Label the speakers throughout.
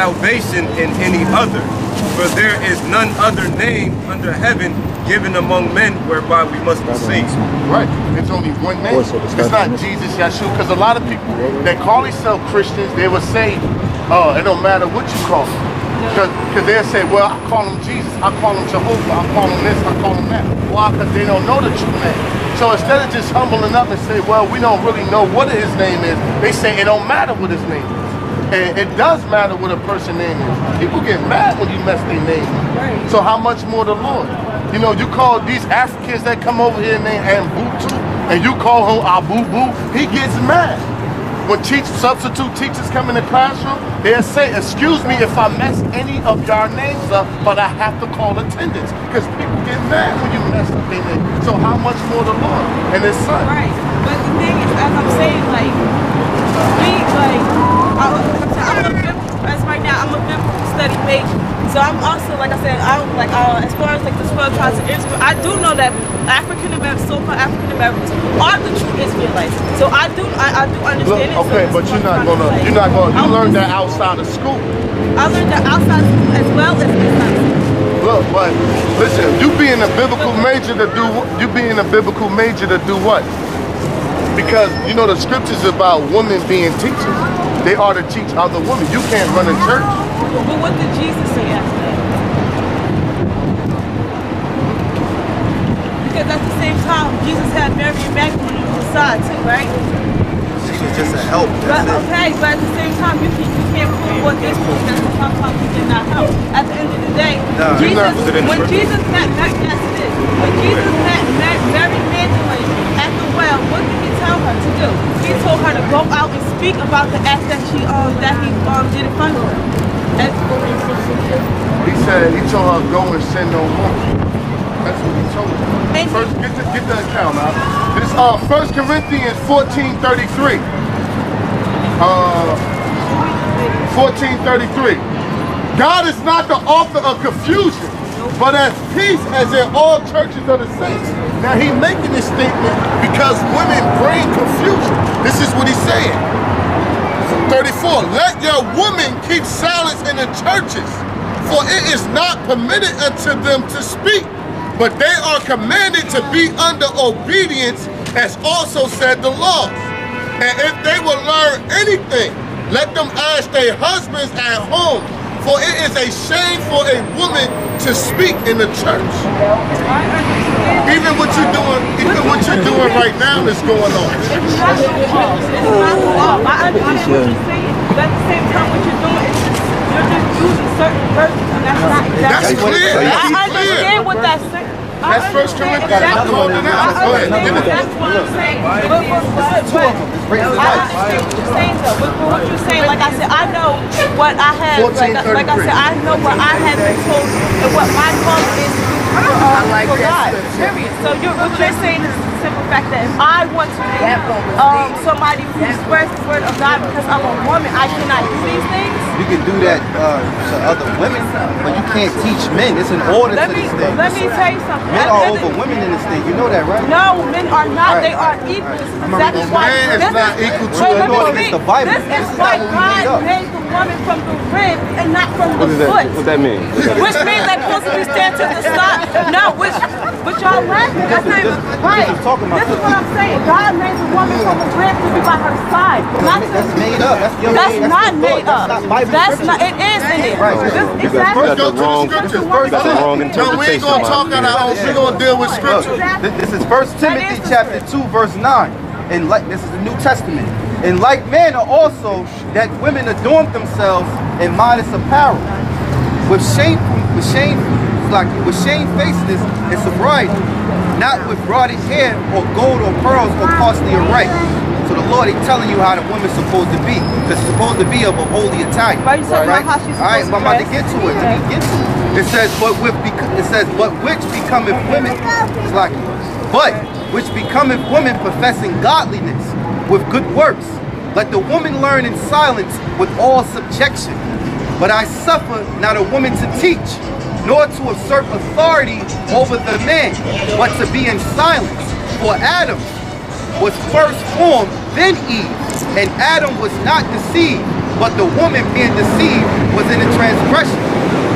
Speaker 1: salvation in any other, for there is none other name under heaven given among men whereby we must be saved.
Speaker 2: Right. There's only one name. It's not Jesus, Yeshua. Because a lot of people that call themselves Christians, they will say, oh, it don't matter what you call them. Because they'll say, well, I call him Jesus, I call him Jehovah, I call him this, I call him that. Why? Because they don't know the true name. So instead of just humbling up and say, well, we don't really know what his name is, they say it don't matter what his name is. And it does matter what a person's name is. People get mad when you mess their name up. So how much more the Lord? You know, you call these Africans that come over here named Ambutu, and you call him Abu Boo, he gets mad. When substitute teachers come in the classroom, they'll say, excuse me if I mess any of your names up, but I have to call attendance. Because people get mad when you mess up their name. So how much more the Lord and his son?
Speaker 3: Right. But the thing is, as I'm saying, like, as right now, I'm a biblical study major. So I'm also, like I said, as far as like the 12 tribes of Israel, I do know that African Americans, so-called African Americans, are the true Israelites. So I do understand it.
Speaker 2: Okay, but you're not gonna. You learned that outside of school.
Speaker 3: I learned that outside of school as well as inside of school.
Speaker 2: Look, but listen, you being a biblical major to do what? Because you know the scriptures about women being teachers. They are to teach other women. You can't run a church.
Speaker 3: But what did Jesus say after that? Because at the same time, Jesus had Mary and Magdalene on his side too, right?
Speaker 4: She was just a help.
Speaker 3: Okay, but at the same time, you can't prove what this proves that sometimes he did not help. At the end of the day, when Jesus met Mary Magdalene at the well, what did he tell her to do? He told her to go out and speak about the act that he did in front of her.
Speaker 2: He told her go and sin no more. That's what he told her. First, get the account out. This 1 Corinthians 14:33. 14:33. God is not the author of confusion, but at peace as in all churches of the saints. Now he's making this statement because women bring confusion. This is what he's saying. 34, let your women keep silence in the churches, for it is not permitted unto them to speak, but they are commanded to be under obedience, as also said the laws. And if they will learn anything, let them ask their husbands at home, for it is a shame for a woman to speak in the church. Even what you're doing right now is going on.
Speaker 3: It's not the law. I understand what you're saying, but at the same time, what you're doing is you're just using certain verses, and that's not exactly.
Speaker 2: That's clear.
Speaker 3: I understand what that's saying.
Speaker 2: That's 1 Corinthians. Go ahead.
Speaker 3: That's what I'm saying. I understand what you're saying, though. But what you're saying, like I said, I know what I have. Like I said, I know what I have been told and what my calling is for God. Period. So what you're saying is the simple fact that if I want to be somebody who spreads the word of God because I'm a woman, I cannot do these things.
Speaker 4: You can do that to other women, but you can't teach men. It's an order to this thing.
Speaker 3: Let me tell you something.
Speaker 4: Men are over women in this thing. You know that, right?
Speaker 3: No, men are not. They are equal. Exactly why.
Speaker 2: Man is not equal to
Speaker 4: a woman. It's the Bible.
Speaker 3: This is why God made the woman from the rib and not from the foot.
Speaker 1: What that mean?
Speaker 3: Which means they're supposed to be stand to the side. No, but y'all laughing. That's not even right. This is what I'm saying. God made the woman from the rib to be by her side.
Speaker 4: That's made up.
Speaker 3: That's not made up. That's not. It is in it. Exactly.
Speaker 2: First go to the scriptures.
Speaker 1: You got the wrong interpretation.
Speaker 2: No, we ain't gonna talk out our own. We're gonna deal with scripture.
Speaker 4: This is 1 Timothy chapter 2 verse 9. And this is the New Testament. In like manner also that women adorn themselves in modest apparel, with shamefacedness and sobriety, not with rotted hair or gold or pearls or costly array. So the Lord is telling you how the woman's supposed to be. It's supposed to be of a holy attire.
Speaker 3: Right? Right? All
Speaker 4: right, I'm about to get to it. Let me get to it. It says, but which becometh women, but which becometh women professing godliness with good works. Let the woman learn in silence with all subjection. But I suffer not a woman to teach, nor to usurp authority over the man, but to be in silence. For Adam was first formed, then Eve, and Adam was not deceived, but the woman being deceived was in a transgression.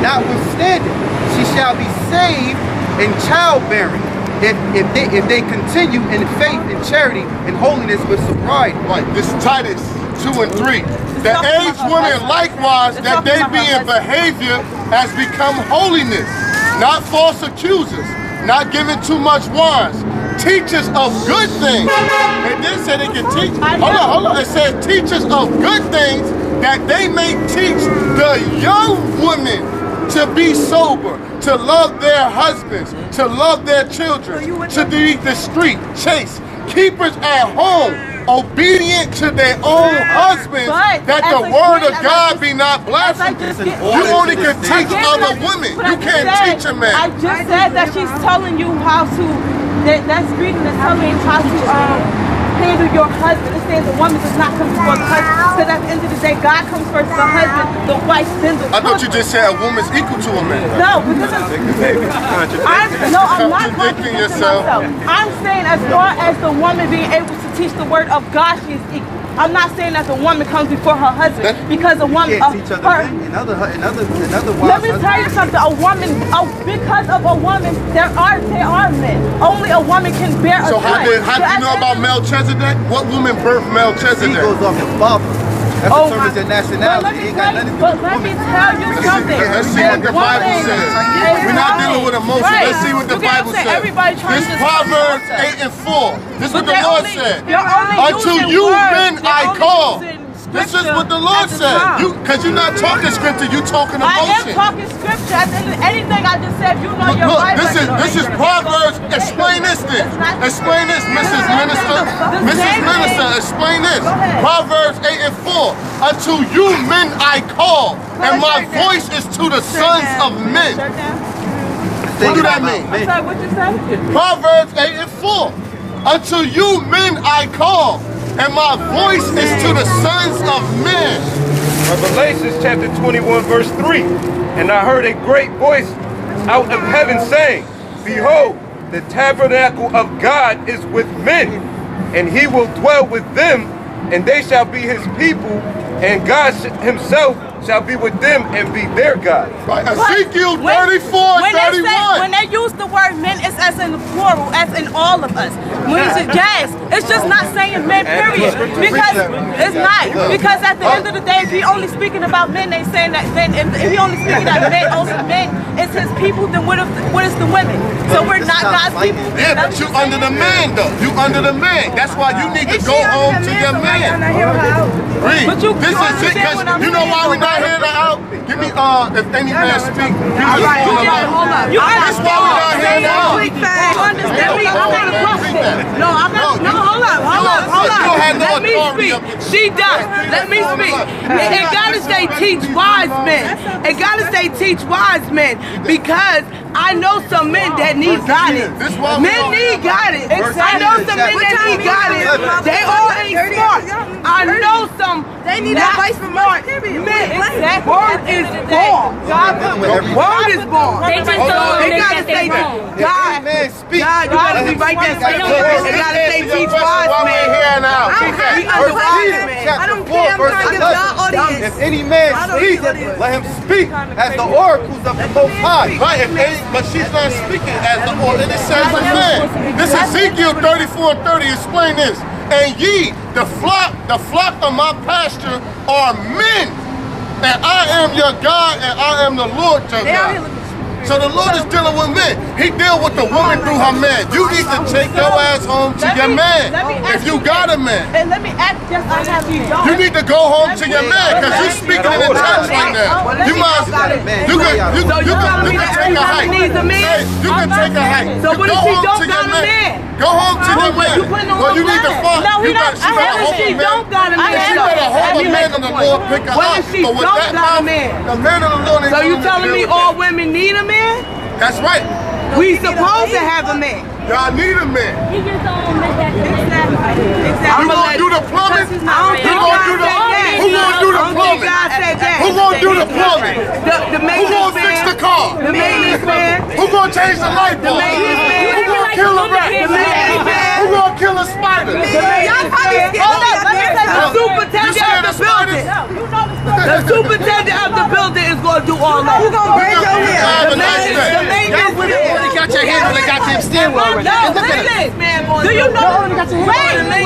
Speaker 4: Notwithstanding, she shall be saved in childbearing if they continue in faith and charity and holiness with sobriety.
Speaker 2: Right, this is Titus 2 and 3. The aged women likewise, that they be in behavior as become holiness, not false accusers, not giving too much wine, teachers of good things. And then said they can teach, hold on, it said teachers of good things, that they may teach the young women to be sober, to love their husbands, to love their children, to be discreet, chaste, keepers at home, obedient to their own husbands, that the word of God be not blasphemed. You only can teach other women. You can't teach a man.
Speaker 3: I just said that she's telling you how to, that's reading is telling you how to handle your husband. It says the woman does not come before the husband. Because at the end of the day, God comes first to the husband, the wife then the
Speaker 2: I thought you just said a woman's equal to a man.
Speaker 3: No, because I'm not contradicting
Speaker 2: yourself.
Speaker 3: I'm saying as far as the woman being able to teach the word of God, she is equal. I'm not saying that the woman comes before her husband because a woman
Speaker 4: Can't teach other men and other
Speaker 3: let me tell you something. A woman, because of a woman, there are men. Only a woman can bear a
Speaker 2: So how do you know about Melchizedek? What woman birthed Melchizedek?
Speaker 4: He goes off your father. That determines your nationality. It ain't got nothing to do with
Speaker 3: let me tell you something.
Speaker 2: Let's see what the Bible says. We're not dealing with emotion. Let's see what the Bible says. This Proverbs 8 and 4. This is what the Lord said. Unto you men I call. This is what the Lord said. Because you're not talking scripture, you're talking emotion.
Speaker 3: I am talking scripture. At the end of anything I just said, you know your Bible.
Speaker 2: This is Proverbs. Explain this then. Explain this, Mrs. Minister. Mrs. Minister, explain this. Proverbs 8 and 4. Unto you men I call, and my voice is to the sons of men. What do that mean?
Speaker 3: I'm sorry, what you said?
Speaker 2: Proverbs 8 and 4. Unto you men I call, and my voice is to the sons of men.
Speaker 1: Revelations chapter 21 verse 3. And I heard a great voice out of heaven saying, Behold, the tabernacle of God is with men, and he will dwell with them, and they shall be his people, and God himself shall be with them and be their God.
Speaker 2: Right. Ezekiel 34:31.
Speaker 3: When they use the word men, it's as in the plural, as in all of us. Yes, it's just not saying men, period. Because it's not. Because at the end of the day, if he only speaking about men, they saying that then if he only speaking about men, only men is his people, then what is the women? So we're not God's people.
Speaker 2: Yeah, but you under the man though. You under the man. That's why you need to go home to your man. Read. This is it, because you know why we're not here to out. Give me if any man speak.
Speaker 3: All right, hold up.
Speaker 2: That's why we're not here to out.
Speaker 3: Hold up. Let me speak. She does. Let me speak. It gotta say teach wise men. It gotta say teach wise men, because I know some men that need guidance. Men need guidance. I know some men that need guidance. They all ain't smart. I know some. They need advice from smart men. Word is born. Word is born. They gotta say God. God, you gotta be right there. They gotta say teach wise men.
Speaker 4: I don't care. If any man speak, let him speak as the oracles of the Most High.
Speaker 2: Right, but she's not speaking as the oracle. It says the man. This is Ezekiel 34:30. Explain this. And ye, the flock of my pasture, are men, and I am your God, and I am the Lord your God. So the Lord is dealing with men. He deals with the woman through her man. You need to take your ass home to your man. If you got a man.
Speaker 3: And let me ask just I have you.
Speaker 2: You need to go home to your man, because you're speaking in the church right now. You must. You can take a hike. You can take a hike.
Speaker 3: So what if she don't got a man?
Speaker 2: Go home to your man. Well, you need to find.
Speaker 3: No, he don't. I haven't. She don't got a man.
Speaker 2: She better hold the man of the Lord, pick her up.
Speaker 3: What if she don't got a man?
Speaker 2: The man of the Lord.
Speaker 3: So you telling me all women need a man?
Speaker 2: That's right.
Speaker 3: We supposed to have a man.
Speaker 2: Y'all need a man.
Speaker 5: He just don't make that
Speaker 3: Exactly.
Speaker 2: You gonna do the plumbing? Who gonna do the plumbing? Who gonna do the plumbing?
Speaker 3: The
Speaker 2: Who gonna fix the car?
Speaker 3: The maintenance man.
Speaker 2: Who gonna change the light bulb?
Speaker 3: The maintenance man.
Speaker 2: Who gonna kill a rat? Who gonna kill a spider?
Speaker 3: Hold up, let me say the superintendent of the building. The superintendent of the building is gonna do all that. Who's gonna raise your hand? The maintenance.
Speaker 4: You already got your hand on the goddamn steering wheel already.
Speaker 3: Do you know?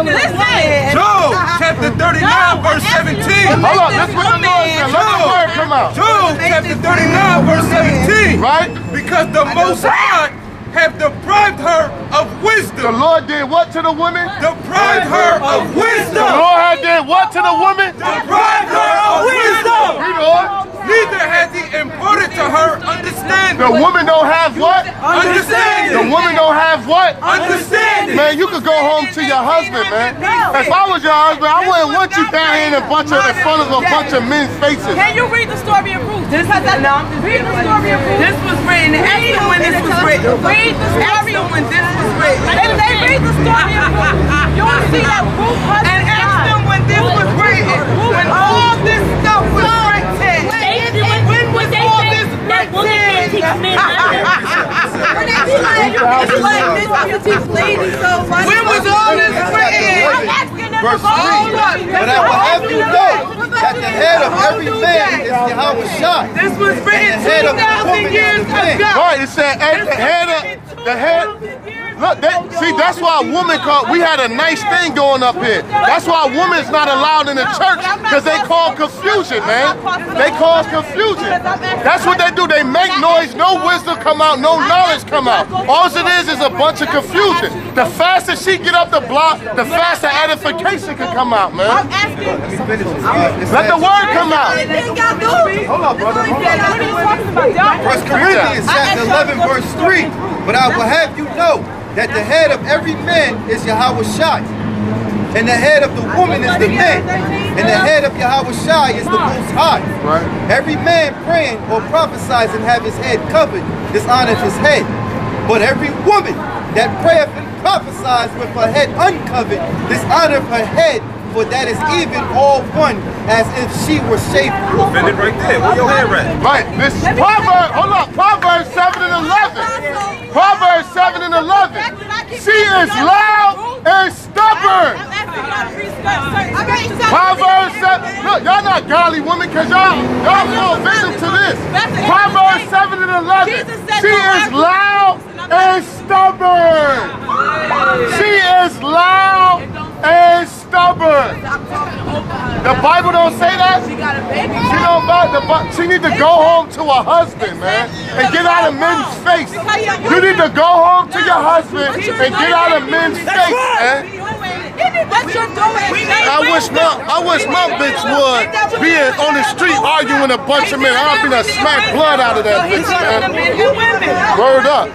Speaker 3: Listen.
Speaker 1: Job chapter 39 verse 17.
Speaker 2: Hold on, that's what the Lord said. Let the word come out.
Speaker 1: Job chapter 39 verse 17.
Speaker 2: Right?
Speaker 1: Because the Most High have deprived her of
Speaker 2: The
Speaker 1: wisdom.
Speaker 2: Lord did what to the woman?
Speaker 1: Deprived her of
Speaker 2: The
Speaker 1: wisdom.
Speaker 2: Lord had did what to the woman?
Speaker 1: Deprived her of wisdom.
Speaker 2: Read on.
Speaker 1: Neither has he imparted to her understanding.
Speaker 2: The woman don't have what? The
Speaker 1: Understanding.
Speaker 2: woman don't have what?
Speaker 1: Understanding.
Speaker 2: Man, you could go home to your husband, man. If I was your husband, I wouldn't want you down here in front of a bunch of men's faces.
Speaker 3: Can you read the story of Ruth? Read the story of Ruth. This was written after when this was written. Read the story of when this was written. If they read the story of Ruth, you will see that Ruth husband and ask them when this was written. When all this stuff was written. When was all this When was all this written?
Speaker 4: Verse 3. But I will have you know that the head of every man is YAHAWASHI.
Speaker 3: This was written 2,000 years ago.
Speaker 2: Right, it said at the head. Look, see, that's why a woman we had a nice thing going up here. That's why a woman's not allowed in the church, because they cause confusion, man. They cause confusion. That's what they do. They make noise, no wisdom come out, no knowledge come out. All it is a bunch of confusion. The faster she get up the block, the faster edification can come out, man.
Speaker 3: I'm asking.
Speaker 4: Let me finish this.
Speaker 2: Let the word come out.
Speaker 4: Hold up, brother. 1 Corinthians chapter 11 verse 3. But I will have you know that the head of every man is YAHAWASHI, and the head of the woman is the man, and the head of YAHAWASHI is the Most High.
Speaker 2: Right.
Speaker 4: Every man praying or prophesies and have his head covered dishonoreth his head, but every woman that prayeth and prophesies with her head uncovered dishonoreth her head, for that is even all one, as if she were shaved.
Speaker 1: Offended right there. Where your hair at?
Speaker 2: Right, this Proverbs, hold up, Proverbs 7 and 11. Proverbs 7 and 11. She is loud and stubborn. Proverbs 7, look, y'all not godly women, because y'all full vision to this. Proverbs 7 and 11. She is loud and stubborn. She is loud and stubborn. The Bible don't say that. She need to go home to her husband, man, and get out of men's face. You need to go home to your husband and get out of men's face, man. I wish my bitch would be on the street arguing with a bunch of men. I'd be to smack blood out of that bitch, man. Word up.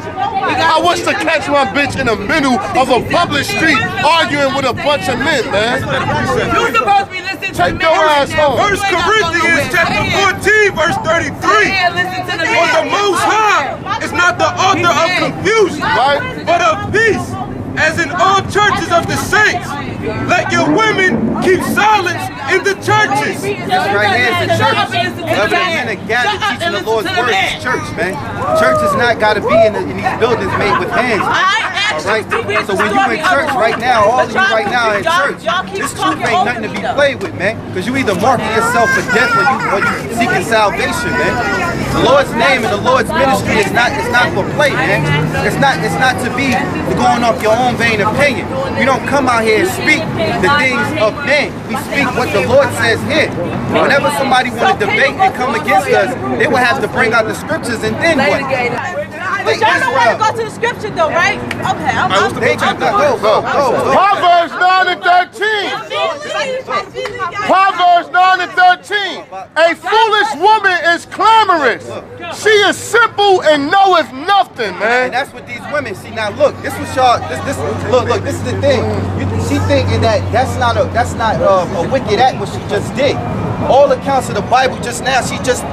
Speaker 2: I wish to catch my bitch in the middle of a public street arguing with a bunch of men, man.
Speaker 3: You're supposed to be listening to
Speaker 2: Take your ass home.
Speaker 1: 1 Corinthians chapter 14 verse 33. For the Most High is not the author of confusion,
Speaker 2: Right?
Speaker 1: but of peace, as in all churches of the saints. Let your women keep silence in the churches.
Speaker 4: This right here is the church. Whoever the men are gathered teaching the Lord's word is church, man. Church has not got to be in these buildings made with hands. Alright? So when you in church right now, all of you right now in church, this truth ain't nothing to be played with, man. Because you either marking yourself for death or you seeking salvation, man. The Lord's name and the Lord's ministry is not for play, man. It's not to be going off your own vain opinion. We don't come out here and speak the things of men. We speak what the Lord says here. Whenever somebody want to debate and come against us, they will have to bring out the scriptures, and then what?
Speaker 3: But y'all don't want to go to the scripture though, right? Okay, I'm
Speaker 4: Go.
Speaker 2: Proverbs 9 and 13. Proverbs 9 and 13. A foolish woman is clamorous. She is simple and knoweth nothing, man.
Speaker 4: And that's what these women see. Now look, this was y'all. Look. This is the thing. She thinking that that's not a wicked act what she just did. All accounts of the Bible just now, she just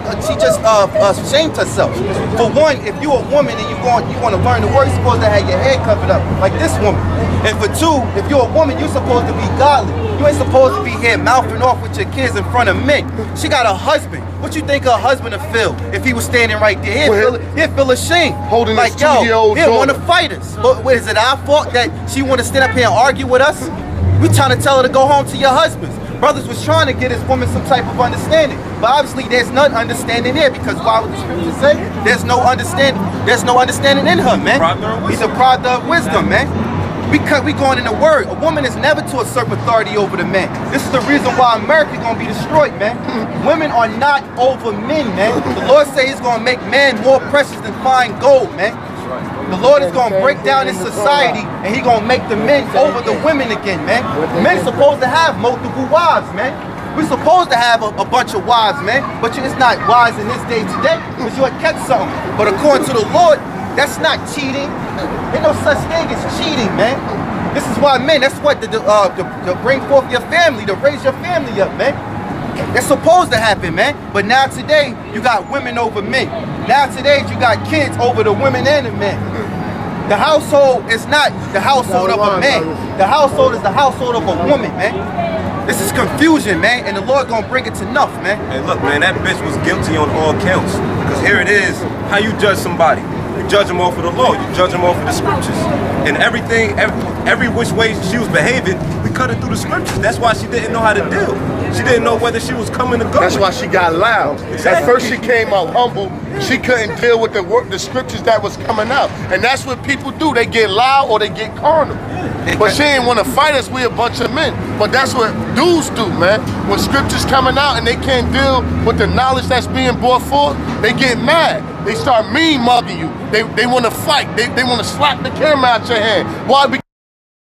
Speaker 4: shamed herself. For one, if you're a woman and you want to learn the word, you're supposed to have your head covered up like this woman. And for two, if you're a woman, you're supposed to be godly. You ain't supposed to be here mouthing off with your kids in front of men. She got a husband. What you think her husband would feel if he was standing right there? He'd feel ashamed.
Speaker 2: Holding
Speaker 4: like,
Speaker 2: his 2-year-old
Speaker 4: he want to fight us. But is it our fault that she want to stand up here and argue with us? We trying to tell her to go home to your husbands. Brothers was trying to get this woman some type of understanding. But obviously there's none understanding there, because why would the scripture say? There's no understanding. There's no understanding in her, man. He's a product of wisdom, man. We going in the word. A woman is never to usurp authority over the man. This is the reason why America gonna be destroyed, man. Women are not over men, man. The Lord say he's gonna make man more precious than fine gold, man. The Lord is gonna break down this society, and he gonna make the men over the women again, man. Men supposed to have multiple wives, man. We're supposed to have a bunch of wives, man. But it's not wise in this day today, because you had catch something. But according to the Lord, that's not cheating. Ain't no such thing as cheating, man. This is why men, that's what to bring forth your family, to raise your family up, man. That's supposed to happen, man. But now today, you got women over men. Now today, you got kids over the women and the men. The household is not the household of a man. The household is the household of a woman, man. This is confusion, man, and the Lord gonna bring it to enough, man.
Speaker 1: Hey, look, man, that bitch was guilty on all counts. Because here it is, how you judge somebody. You judge them off of the law. You judge them off of the scriptures. And everything, every which way she was behaving, we cut it through the scriptures. That's why she didn't know how to deal. She didn't know whether she was coming or going.
Speaker 2: That's why she got loud. At first she came out humble. She couldn't deal with the scriptures that was coming out. And that's what people do. They get loud or they get carnal. But she didn't want to fight us. We a bunch of men. But that's what dudes do, man. When scriptures coming out and they can't deal with the knowledge that's being brought forth, they get mad. They start mean mugging you. They want to fight. They want to slap the camera out your hand. Why? Because